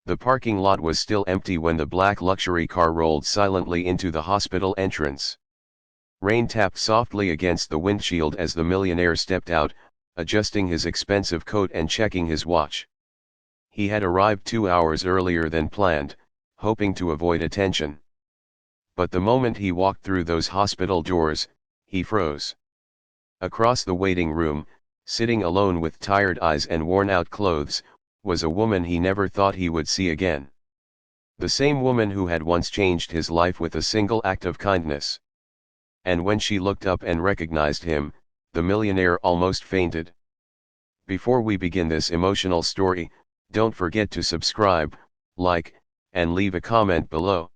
The parking lot was still empty when the black luxury car rolled silently into the hospital entrance. Rain tapped softly against the windshield as the millionaire stepped out, adjusting his expensive coat and checking his watch. He had arrived 2 hours earlier than planned, hoping to avoid attention. But the moment he walked through those hospital doors, he froze. Across the waiting room, sitting alone with tired eyes and worn-out clothes, was a woman he never thought he would see again. The same woman who had once changed his life with a single act of kindness. And when she looked up and recognized him, the millionaire almost fainted. Before we begin this emotional story, don't forget to subscribe, like, and leave a comment below.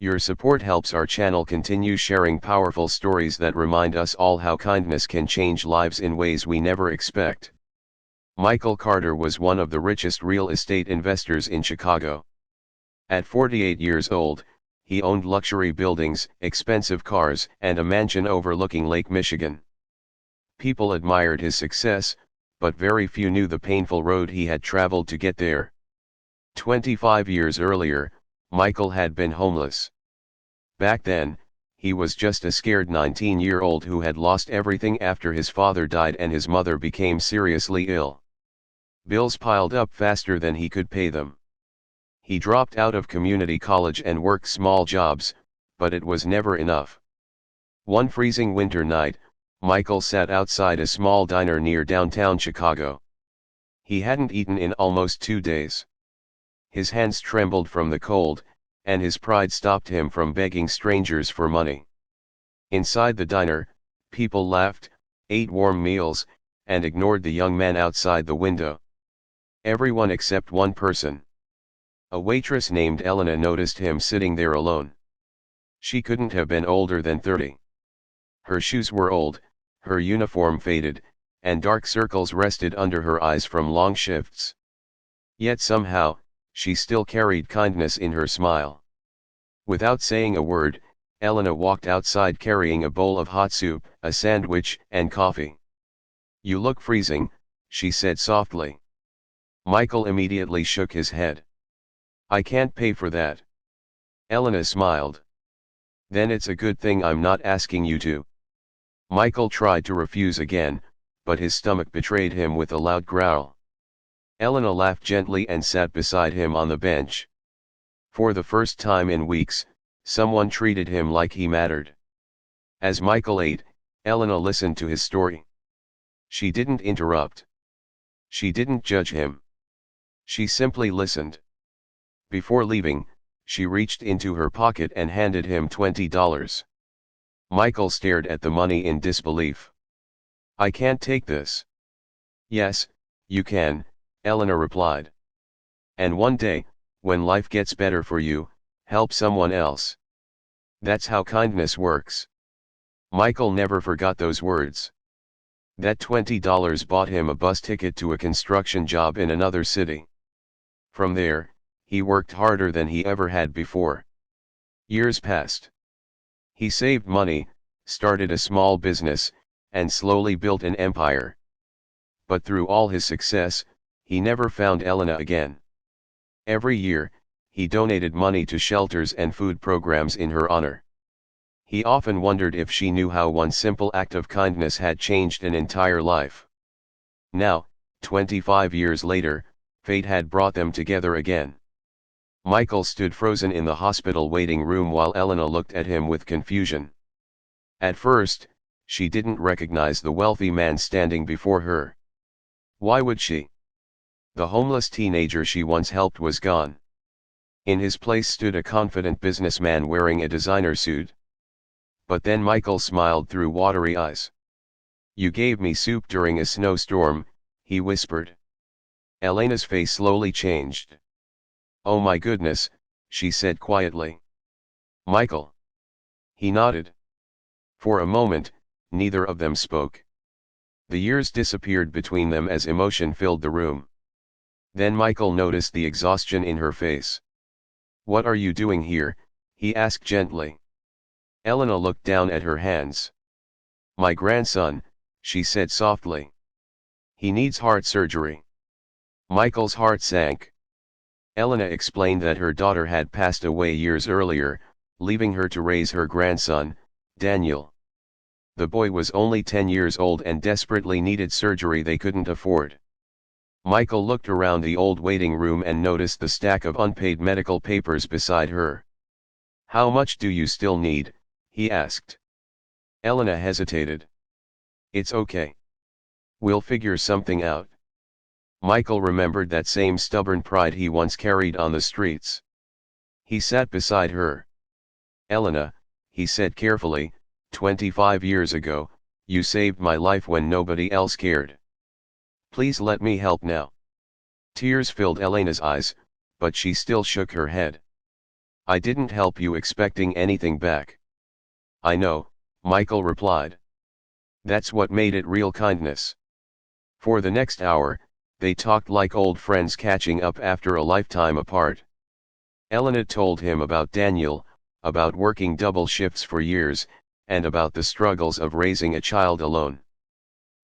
Your support helps our channel continue sharing powerful stories that remind us all how kindness can change lives in ways we never expect. Michael Carter was one of the richest real estate investors in Chicago. At 48 years old, he owned luxury buildings, expensive cars, and a mansion overlooking Lake Michigan. People admired his success, but very few knew the painful road he had traveled to get there. 25 years earlier, Michael had been homeless. Back then, he was just a scared 19-year-old who had lost everything after his father died and his mother became seriously ill. Bills piled up faster than he could pay them. He dropped out of community college and worked small jobs, but it was never enough. One freezing winter night, Michael sat outside a small diner near downtown Chicago. He hadn't eaten in almost 2 days. His hands trembled from the cold, and his pride stopped him from begging strangers for money. Inside the diner, people laughed, ate warm meals, and ignored the young man outside the window. Everyone except one person. A waitress named Elena noticed him sitting there alone. She couldn't have been older than 30. Her shoes were old, her uniform faded, and dark circles rested under her eyes from long shifts. Yet somehow, she still carried kindness in her smile. Without saying a word, Elena walked outside carrying a bowl of hot soup, a sandwich, and coffee. "You look freezing," she said softly. Michael immediately shook his head. "I can't pay for that." Elena smiled. "Then it's a good thing I'm not asking you to." Michael tried to refuse again, but his stomach betrayed him with a loud growl. Elena laughed gently and sat beside him on the bench. For the first time in weeks, someone treated him like he mattered. As Michael ate, Elena listened to his story. She didn't interrupt. She didn't judge him. She simply listened. Before leaving, she reached into her pocket and handed him $20. Michael stared at the money in disbelief. "I can't take this." "Yes, you can," Elena replied. "And one day, when life gets better for you, help someone else. That's how kindness works." Michael never forgot those words. That $20 bought him a bus ticket to a construction job in another city. From there, he worked harder than he ever had before. Years passed. He saved money, started a small business, and slowly built an empire. But through all his success, he never found Elena again. Every year, he donated money to shelters and food programs in her honor. He often wondered if she knew how one simple act of kindness had changed an entire life. Now, 25 years later, fate had brought them together again. Michael stood frozen in the hospital waiting room while Elena looked at him with confusion. At first, she didn't recognize the wealthy man standing before her. Why would she? The homeless teenager she once helped was gone. In his place stood a confident businessman wearing a designer suit. But then Michael smiled through watery eyes. "You gave me soup during a snowstorm," he whispered. Elena's face slowly changed. "Oh my goodness," she said quietly. "Michael." He nodded. For a moment, neither of them spoke. The years disappeared between them as emotion filled the room. Then Michael noticed the exhaustion in her face. "What are you doing here?" he asked gently. Elena looked down at her hands. "My grandson," she said softly. "He needs heart surgery." Michael's heart sank. Elena explained that her daughter had passed away years earlier, leaving her to raise her grandson, Daniel. The boy was only 10 years old and desperately needed surgery they couldn't afford. Michael looked around the old waiting room and noticed the stack of unpaid medical papers beside her. "How much do you still need?" he asked. Elena hesitated. "It's okay. We'll figure something out." Michael remembered that same stubborn pride he once carried on the streets. He sat beside her. "Elena," he said carefully, 25 years ago, you saved my life when nobody else cared. Please let me help now." Tears filled Elena's eyes, but she still shook her head. "I didn't help you expecting anything back." "I know," Michael replied. "That's what made it real kindness." For the next hour, they talked like old friends catching up after a lifetime apart. Elena told him about Daniel, about working double shifts for years, and about the struggles of raising a child alone.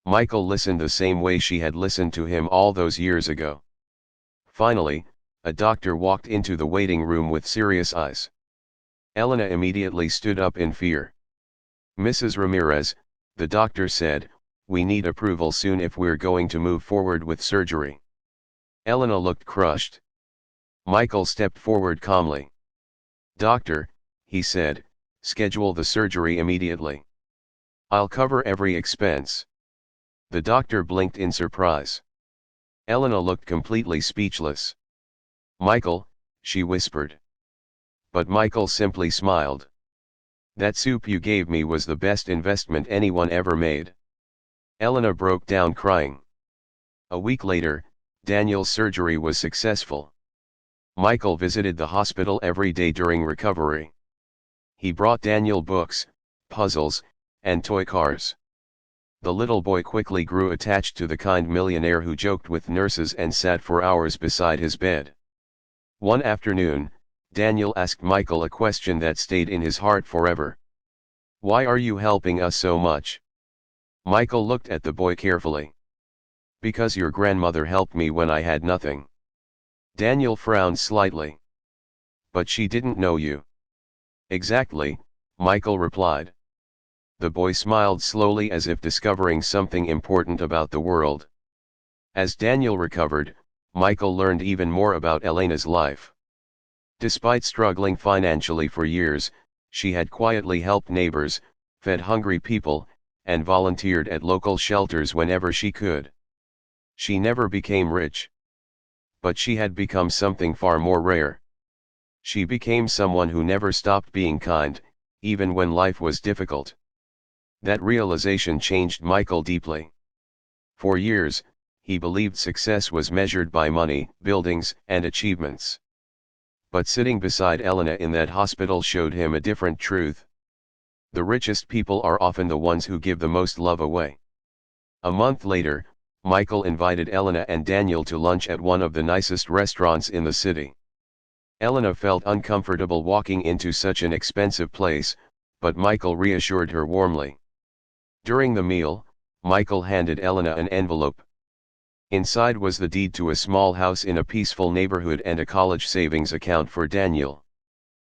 Michael listened the same way she had listened to him all those years ago. Finally, a doctor walked into the waiting room with serious eyes. Elena immediately stood up in fear. "Mrs. Ramirez," the doctor said, "we need approval soon if we're going to move forward with surgery." Elena looked crushed. Michael stepped forward calmly. "Doctor," he said, "schedule the surgery immediately. I'll cover every expense." The doctor blinked in surprise. Elena looked completely speechless. "Michael," she whispered. But Michael simply smiled. "That soup you gave me was the best investment anyone ever made." Elena broke down crying. A week later, Daniel's surgery was successful. Michael visited the hospital every day during recovery. He brought Daniel books, puzzles, and toy cars. The little boy quickly grew attached to the kind millionaire who joked with nurses and sat for hours beside his bed. One afternoon, Daniel asked Michael a question that stayed in his heart forever. "Why are you helping us so much?" Michael looked at the boy carefully. "Because your grandmother helped me when I had nothing." Daniel frowned slightly. "But she didn't know you." "Exactly," Michael replied. The boy smiled slowly as if discovering something important about the world. As Daniel recovered, Michael learned even more about Elena's life. Despite struggling financially for years, she had quietly helped neighbors, fed hungry people, and volunteered at local shelters whenever she could. She never became rich. But she had become something far more rare. She became someone who never stopped being kind, even when life was difficult. That realization changed Michael deeply. For years, he believed success was measured by money, buildings, and achievements. But sitting beside Elena in that hospital showed him a different truth. The richest people are often the ones who give the most love away. A month later, Michael invited Elena and Daniel to lunch at one of the nicest restaurants in the city. Elena felt uncomfortable walking into such an expensive place, but Michael reassured her warmly. During the meal, Michael handed Elena an envelope. Inside was the deed to a small house in a peaceful neighborhood and a college savings account for Daniel.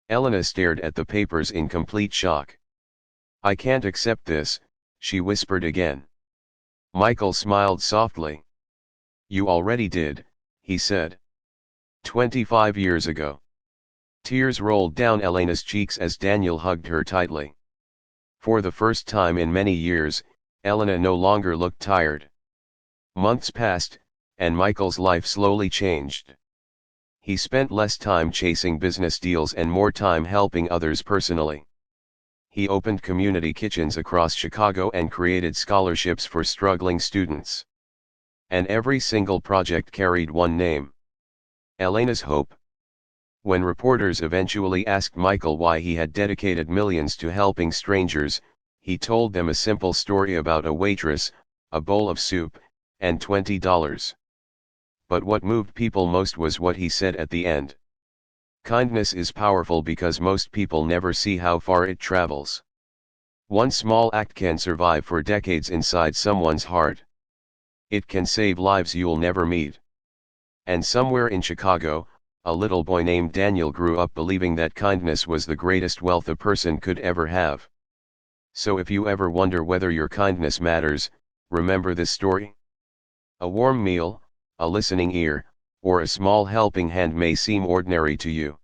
Elena stared at the papers in complete shock. "I can't accept this," she whispered again. Michael smiled softly. "You already did," he said. 25 years ago. Tears rolled down Elena's cheeks as Daniel hugged her tightly. For the first time in many years, Elena no longer looked tired. Months passed, and Michael's life slowly changed. He spent less time chasing business deals and more time helping others personally. He opened community kitchens across Chicago and created scholarships for struggling students. And every single project carried one name: Elena's Hope. When reporters eventually asked Michael why he had dedicated millions to helping strangers, he told them a simple story about a waitress, a bowl of soup, and $20. But what moved people most was what he said at the end. Kindness is powerful because most people never see how far it travels. One small act can survive for decades inside someone's heart. It can save lives you'll never meet. And somewhere in Chicago, A little boy named Daniel grew up believing that kindness was the greatest wealth a person could ever have. So if you ever wonder whether your kindness matters, remember this story. A warm meal, a listening ear, or a small helping hand may seem ordinary to you.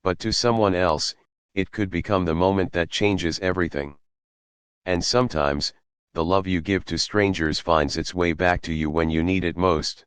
But to someone else, it could become the moment that changes everything. And sometimes, the love you give to strangers finds its way back to you when you need it most.